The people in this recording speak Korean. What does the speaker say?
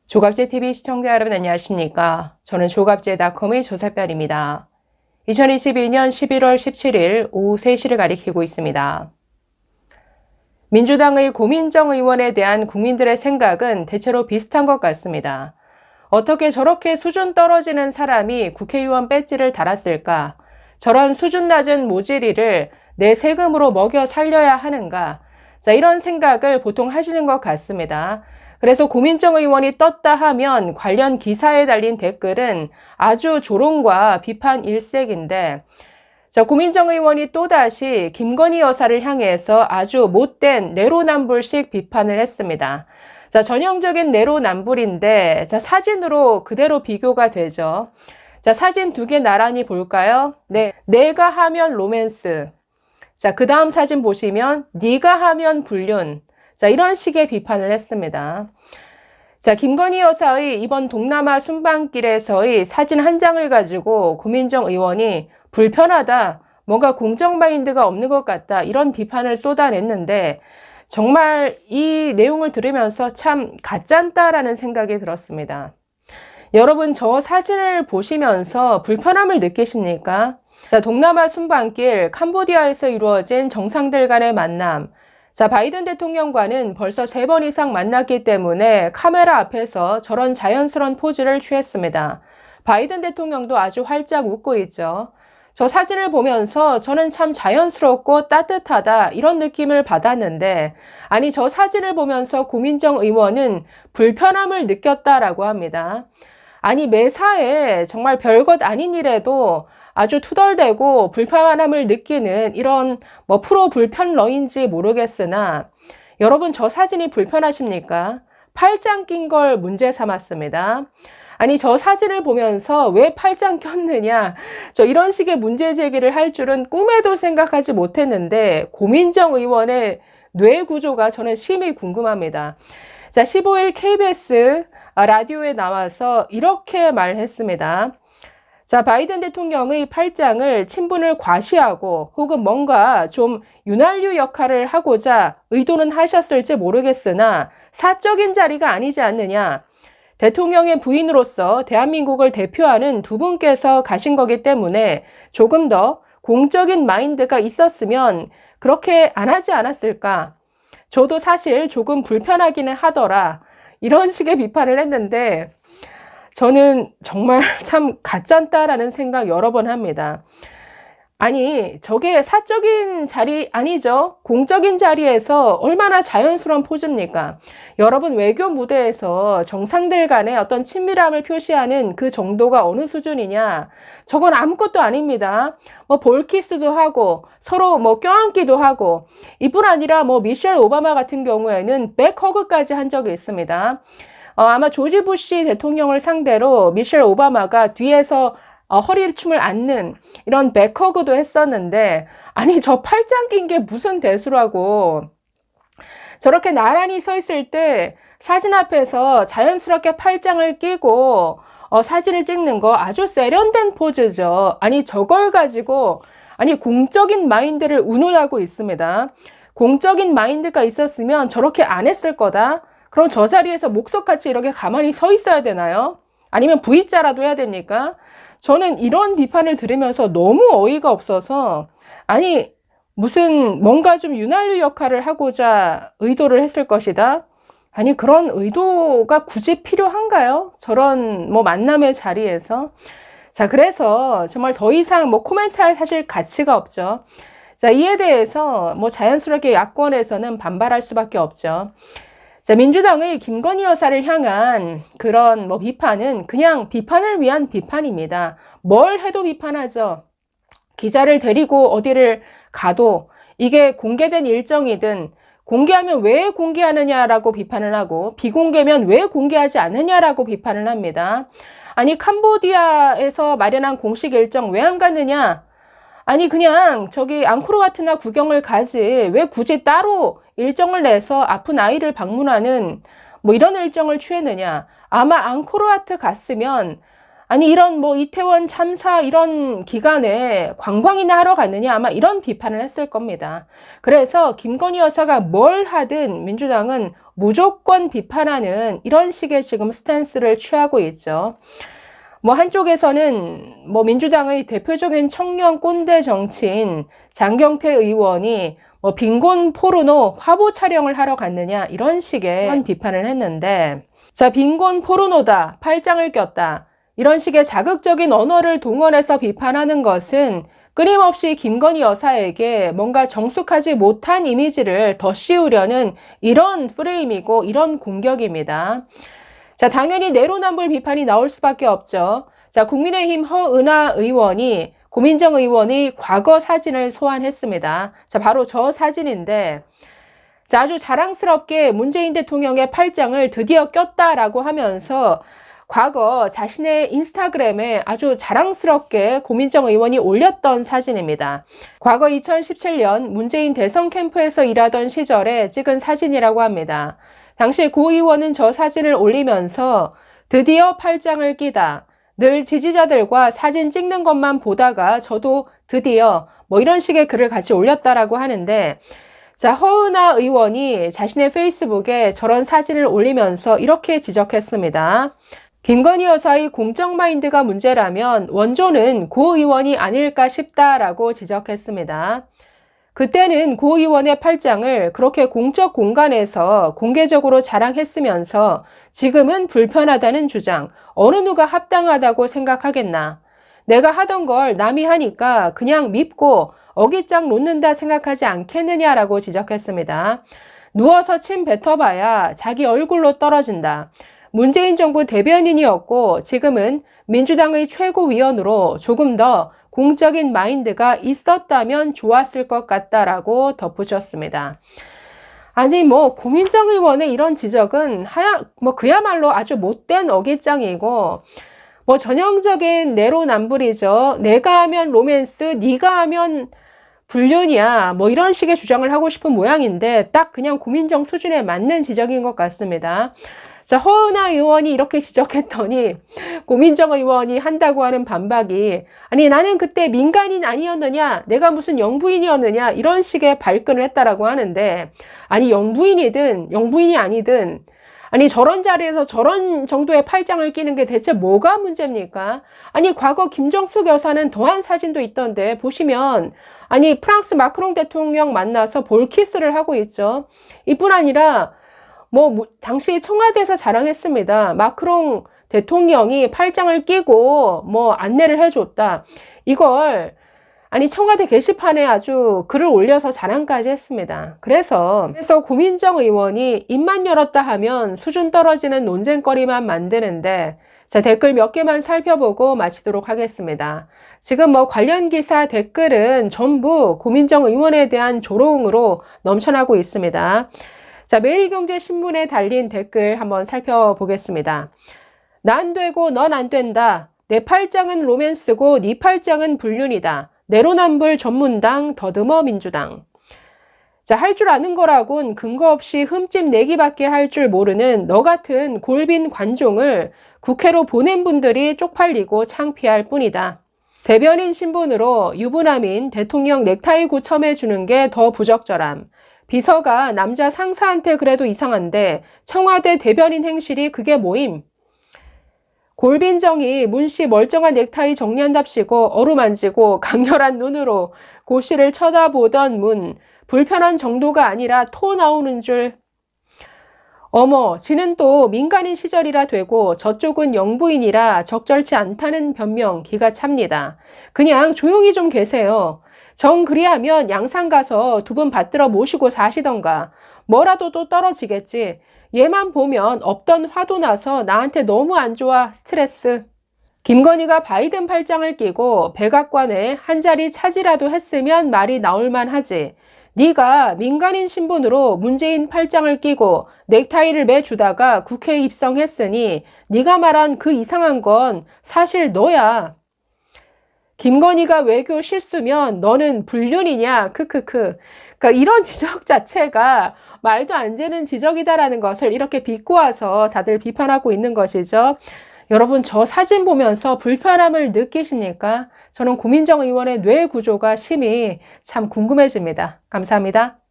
조갑제TV 시청자 여러분 안녕하십니까? 저는 조갑제닷컴의 조사별입니다. 2022년 11월 17일 오후 3시를 가리키고 있습니다. 민주당의 고민정 의원에 대한 국민들의 생각은 대체로 비슷한 것 같습니다. 어떻게 저렇게 수준 떨어지는 사람이 국회의원 배지를 달았을까? 저런 수준 낮은 모질이를 내 세금으로 먹여 살려야 하는가? 이런 생각을 보통 하시는 것 같습니다. 그래서 고민정 의원이 떴다 하면 관련 기사에 달린 댓글은 아주 조롱과 비판 일색인데, 고민정 의원이 또다시 김건희 여사를 향해서 아주 못된 내로남불식 비판을 했습니다. 전형적인 내로남불인데, 사진으로 그대로 비교가 되죠. 사진 두 개 나란히 볼까요? 네, 내가 하면 로맨스. 그 다음 사진 보시면 네가 하면 불륜. 이런 식의 비판을 했습니다. 김건희 여사의 이번 동남아 순방길에서의 사진 한 장을 가지고 고민정 의원이 불편하다, 뭔가 공정 마인드가 없는 것 같다, 이런 비판을 쏟아냈는데 정말 이 내용을 들으면서 참 가짠다라는 생각이 들었습니다. 여러분, 저 사진을 보시면서 불편함을 느끼십니까? 동남아 순방길 캄보디아에서 이루어진 정상들 간의 만남. 바이든 대통령과는 벌써 3번 이상 만났기 때문에 카메라 앞에서 저런 자연스러운 포즈를 취했습니다. 바이든 대통령도 아주 활짝 웃고 있죠. 저 사진을 보면서 저는 참 자연스럽고 따뜻하다, 이런 느낌을 받았는데, 아니, 저 사진을 보면서 고민정 의원은 불편함을 느꼈다라고 합니다. 아니, 매사에 정말 별것 아닌 일에도 아주 투덜대고 불편함을 느끼는 이런 프로 불편러인지 모르겠으나, 여러분, 저 사진이 불편하십니까? 팔짱 낀 걸 문제 삼았습니다. 아니, 저 사진을 보면서 왜 팔짱 꼈느냐, 이런 식의 문제 제기를 할 줄은 꿈에도 생각하지 못했는데, 고민정 의원의 뇌 구조가 저는 심히 궁금합니다. 15일 KBS 라디오에 나와서 이렇게 말했습니다. 바이든 대통령의 팔짱을 친분을 과시하고 혹은 뭔가 좀 윤활유 역할을 하고자 의도는 하셨을지 모르겠으나 사적인 자리가 아니지 않느냐. 대통령의 부인으로서 대한민국을 대표하는 두 분께서 가신 거기 때문에 조금 더 공적인 마인드가 있었으면 그렇게 안 하지 않았을까. 저도 사실 조금 불편하기는 하더라. 이런 식의 비판을 했는데 저는 정말 참 가짠다라는 생각 여러 번 합니다. 아니, 저게 사적인 자리 아니죠? 공적인 자리에서 얼마나 자연스러운 포즈입니까? 여러분, 외교 무대에서 정상들 간의 어떤 친밀함을 표시하는 그 정도가 어느 수준이냐? 저건 아무것도 아닙니다. 볼키스도 하고 서로 껴안기도 하고, 이뿐 아니라 미셸 오바마 같은 경우에는 백허그까지 한 적이 있습니다. 아마 조지 부시 대통령을 상대로 미셸 오바마가 뒤에서 허리춤을 얹는 이런 백허그도 했었는데, 아니, 저 팔짱 낀 게 무슨 대수라고. 저렇게 나란히 서 있을 때 사진 앞에서 자연스럽게 팔짱을 끼고 사진을 찍는 거 아주 세련된 포즈죠. 아니, 저걸 가지고 공적인 마인드를 운운하고 있습니다. 공적인 마인드가 있었으면 저렇게 안 했을 거다. 그럼 저 자리에서 목석같이 이렇게 가만히 서 있어야 되나요? 아니면 V자라도 해야 됩니까? 저는 이런 비판을 들으면서 너무 어이가 없어서, 아니, 무슨 뭔가 좀 윤활유 역할을 하고자 의도를 했을 것이다? 아니, 그런 의도가 굳이 필요한가요? 저런 만남의 자리에서. 그래서 정말 더 이상 코멘트할 사실 가치가 없죠. 이에 대해서 자연스럽게 야권에서는 반발할 수밖에 없죠. 민주당의 김건희 여사를 향한 그런 비판은 그냥 비판을 위한 비판입니다. 뭘 해도 비판하죠. 기자를 데리고 어디를 가도 이게 공개된 일정이든 공개하면 왜 공개하느냐라고 비판을 하고 비공개면 왜 공개하지 않느냐라고 비판을 합니다. 아니, 캄보디아에서 마련한 공식 일정 왜 안 갔느냐? 아니, 그냥 저기 앙코르와트나 구경을 가지 왜 굳이 따로 일정을 내서 아픈 아이를 방문하는 이런 일정을 취했느냐. 아마 앙코르와트 갔으면 아니 이런 뭐 이태원 참사 이런 기간에 관광이나 하러 갔느냐 아마 이런 비판을 했을 겁니다. 그래서 김건희 여사가 뭘 하든 민주당은 무조건 비판하는 이런 식의 지금 스탠스를 취하고 있죠. 뭐 한쪽에서는 뭐 민주당의 대표적인 청년 꼰대 정치인 장경태 의원이 뭐 빈곤 포르노 화보 촬영을 하러 갔느냐 이런 식의 비판을 했는데, 자, 빈곤 포르노다, 팔짱을 꼈다 이런 식의 자극적인 언어를 동원해서 비판하는 것은 끊임없이 김건희 여사에게 뭔가 정숙하지 못한 이미지를 더 씌우려는 이런 프레임이고 이런 공격입니다. 자, 당연히 내로남불 비판이 나올 수밖에 없죠. 자, 국민의힘 허은하 의원이 고민정 의원의 과거 사진을 소환했습니다. 자, 바로 저 사진인데, 자, 아주 자랑스럽게 문재인 대통령의 팔짱을 드디어 꼈다라고 하면서 과거 자신의 인스타그램에 아주 자랑스럽게 고민정 의원이 올렸던 사진입니다. 과거 2017년 문재인 대선 캠프에서 일하던 시절에 찍은 사진이라고 합니다. 당시 고 의원은 저 사진을 올리면서 드디어 팔짱을 끼다. 늘 지지자들과 사진 찍는 것만 보다가 저도 드디어 뭐 이런 식의 글을 같이 올렸다라고 하는데, 자, 허은하 의원이 자신의 페이스북에 저런 사진을 올리면서 이렇게 지적했습니다. 김건희 여사의 공적 마인드가 문제라면 원조는 고 의원이 아닐까 싶다라고 지적했습니다. 그때는 고 의원의 팔짱을 그렇게 공적 공간에서 공개적으로 자랑했으면서 지금은 불편하다는 주장, 어느 누가 합당하다고 생각하겠나. 내가 하던 걸 남이 하니까 그냥 밉고 어깃장 놓는다 생각하지 않겠느냐라고 지적했습니다. 누워서 침 뱉어봐야 자기 얼굴로 떨어진다. 문재인 정부 대변인이었고 지금은 민주당의 최고위원으로 조금 더 공적인 마인드가 있었다면 좋았을 것 같다라고 덧붙였습니다. 아니 뭐 고민정 의원의 이런 지적은 그야말로 아주 못된 어깃장이고 뭐 전형적인 내로남불이죠. 내가 하면 로맨스, 네가 하면 불륜이야. 뭐 이런 식의 주장을 하고 싶은 모양인데 딱 그냥 고민정 수준에 맞는 지적인 것 같습니다. 자, 허은하 의원이 이렇게 지적했더니 고민정 의원이 한다고 하는 반박이, 아니 나는 그때 민간인 아니었느냐, 내가 무슨 영부인이었느냐 이런 식의 발끈을 했다라고 하는데, 아니 영부인이든 영부인이 아니든 아니 저런 자리에서 저런 정도의 팔짱을 끼는 게 대체 뭐가 문제입니까? 아니 과거 김정숙 여사는 더한 사진도 있던데 보시면 아니 프랑스 마크롱 대통령 만나서 볼키스를 하고 있죠. 이뿐 아니라 뭐 당시 청와대에서 자랑했습니다. 마크롱 대통령이 팔짱을 끼고 뭐 안내를 해줬다. 이걸 아니 청와대 게시판에 아주 글을 올려서 자랑까지 했습니다. 그래서 고민정 의원이 입만 열었다 하면 수준 떨어지는 논쟁거리만 만드는데, 자, 댓글 몇 개만 살펴보고 마치도록 하겠습니다. 지금 뭐 관련 기사 댓글은 전부 고민정 의원에 대한 조롱으로 넘쳐나고 있습니다. 자, 매일경제신문에 달린 댓글 한번 살펴보겠습니다. 난 되고 넌 안 된다. 내 팔짱은 로맨스고 네 팔짱은 불륜이다. 내로남불 전문당 더듬어 민주당. 자, 할 줄 아는 거라곤 근거 없이 흠집 내기밖에 할 줄 모르는 너 같은 골빈 관종을 국회로 보낸 분들이 쪽팔리고 창피할 뿐이다. 대변인 신분으로 유부남인 대통령 넥타이 고첨해 주는 게 더 부적절함. 비서가 남자 상사한테 그래도 이상한데 청와대 대변인 행실이 그게 뭐임? 골빈정이 문씨 멀쩡한 넥타이 정리한답시고 어루만지고 강렬한 눈으로 고씨를 쳐다보던 문, 불편한 정도가 아니라 토 나오는 줄. 어머, 지는 또 민간인 시절이라 되고 저쪽은 영부인이라 적절치 않다는 변명 기가 찹니다. 그냥 조용히 좀 계세요. 정 그리하면 양산 가서 두 분 받들어 모시고 사시던가. 뭐라도 또 떨어지겠지. 얘만 보면 없던 화도 나서 나한테 너무 안 좋아. 스트레스. 김건희가 바이든 팔짱을 끼고 백악관에 한 자리 차지라도 했으면 말이 나올만 하지. 네가 민간인 신분으로 문재인 팔짱을 끼고 넥타이를 매주다가 국회에 입성했으니 네가 말한 그 이상한 건 사실 너야. 김건희가 외교 실수면 너는 불륜이냐? 크크크. 그러니까 이런 지적 자체가 말도 안 되는 지적이다라는 것을 이렇게 비꼬아서 다들 비판하고 있는 것이죠. 여러분, 저 사진 보면서 불편함을 느끼십니까? 저는 고민정 의원의 뇌 구조가 심히 참 궁금해집니다. 감사합니다.